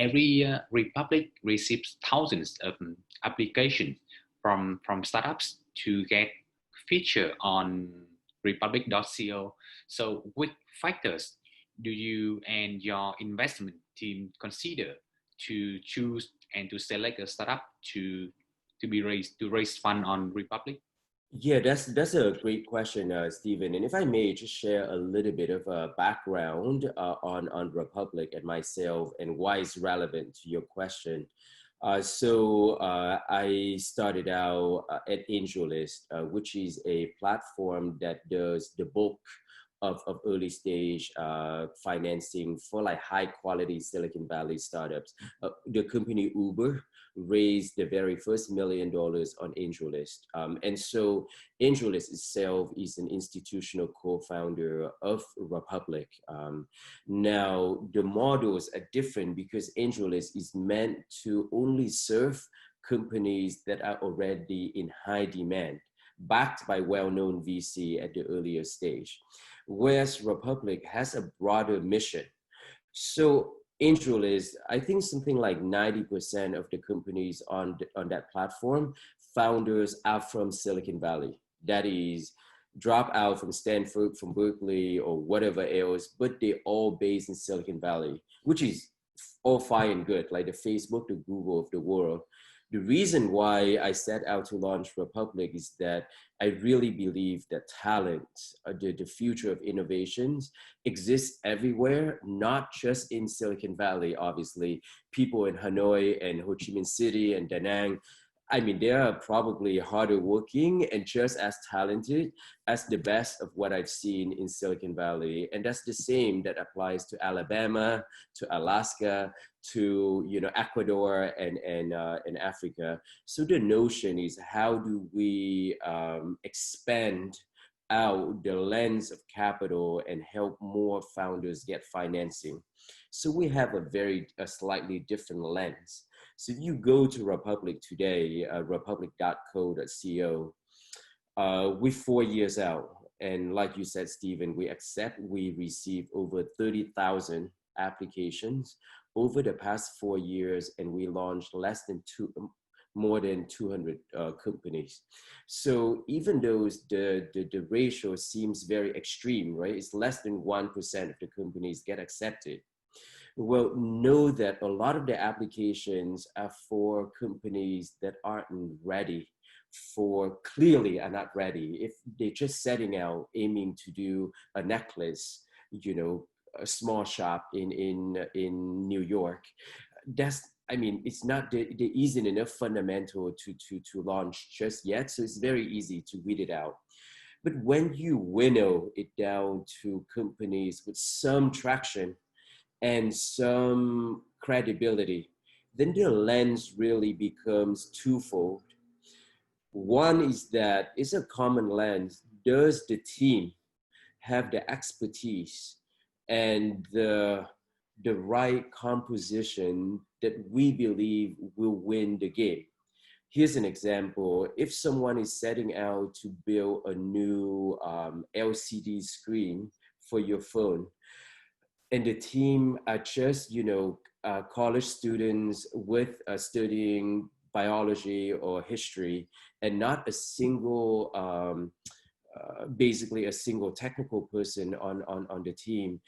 every year, Republic receives thousands of applications from startups to get featured on republic.co. So, which factors do you and your investment team consider to choose and to select a startup to be raised to raise fund on Republic? Yeah, that's a great question, Stephen. And if I may just share a little bit of a background on Republic and myself and why it's relevant to your question. I started out at AngelList, which is a platform that does the bulk of early stage financing for like high quality Silicon Valley startups. The company Uber raised the very first $1 million on AngelList. And so AngelList itself is an institutional co-founder of Republic. Now, the models are different because AngelList is meant to only serve companies that are already in high demand, backed by well-known VC at the earlier stage. Whereas Republic has a broader mission. So AngelList, I think something like 90% of the companies on that platform, founders are from Silicon Valley. That is, drop out from Stanford, from Berkeley, or whatever else, but they're all based in Silicon Valley, which is all fine and good, like the Facebook, the Google of the world. The reason why I set out to launch Republic is that I really believe that talent, the future of innovations, exists everywhere, not just in Silicon Valley, obviously. People in Hanoi and Ho Chi Minh City and Da Nang, I mean, they are probably harder working and just as talented as the best of what I've seen in Silicon Valley. And that's the same that applies to Alabama, to Alaska, to Ecuador and Africa. So the notion is, how do we expand out the lens of capital and help more founders get financing? So we have a slightly different lens. So if you go to Republic today, republic.co.co, we're 4 years out. And like you said, Stephen, we received over 30,000 applications over the past 4 years, and we launched more than 200 companies. So even though the ratio seems very extreme, right? It's less than 1% of the companies get accepted. Well, know that a lot of the applications are for companies that aren't ready clearly are not ready. If they're just setting out, aiming to do a necklace, a small shop in New York, it's not, there isn't enough fundamental to launch just yet. So it's very easy to weed it out. But when you winnow it down to companies with some traction and some credibility, then the lens really becomes twofold. One is that it's a common lens. Does the team have the expertise and the right composition that we believe will win the game? Here's an example. If someone is setting out to build a new LCD screen for your phone, and the team are just, college students with studying biology or history, and not a single, basically a single technical person on the team,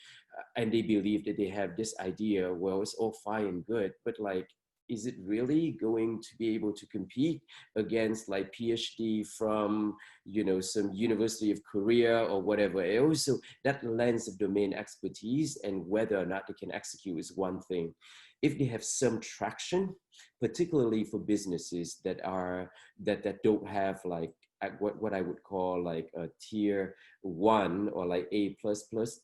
and they believe that they have this idea, well, it's all fine and good, but like, is it really going to be able to compete against like PhD from, some University of Korea or whatever else? So that lens of domain expertise and whether or not they can execute is one thing. If they have some traction, particularly for businesses that don't have like what I would call like a tier 1 or like A++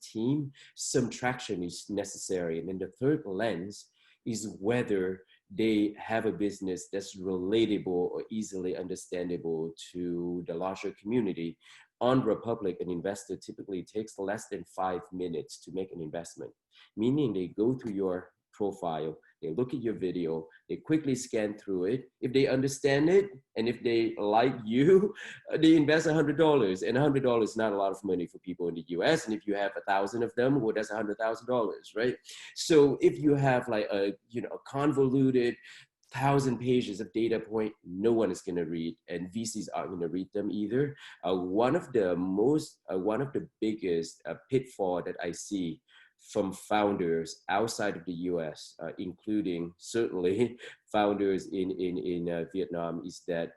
team, some traction is necessary. And then the third lens is whether they have a business that's relatable or easily understandable to the larger community. On Republic, an investor typically takes less than 5 minutes to make an investment, meaning they go through your profile, they look at your video, they quickly scan through it. If they understand it and if they like you, they invest $100. And $100 is not a lot of money for people in the US. And if you have 1,000 of them, well, that's $100,000, right? So if you have like a, you know, a convoluted 1,000 pages of data point, no one is going to read, and VCs aren't going to read them either. One of the biggest pitfall that I see from founders outside of the US, including certainly founders in Vietnam, is that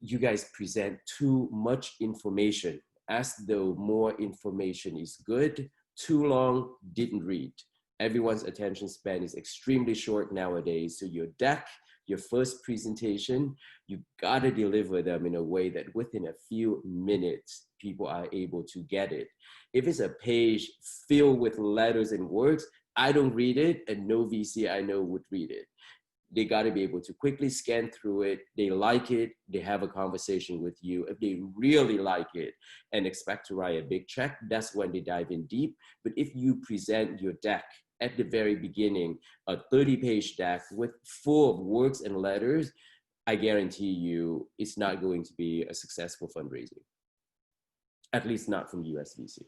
you guys present too much information, as though more information is good. Too long, didn't read. Everyone's attention span is extremely short nowadays. So your deck, your first presentation, you gotta deliver them in a way that within a few minutes, people are able to get it. If it's a page filled with letters and words, I don't read it, and no VC I know would read it. They got to be able to quickly scan through it. They like it. They have a conversation with you. If they really like it and expect to write a big check, that's when they dive in deep. But if you present your deck at the very beginning, a 30-page deck with full of words and letters, I guarantee you it's not going to be a successful fundraising. At least not from US VC.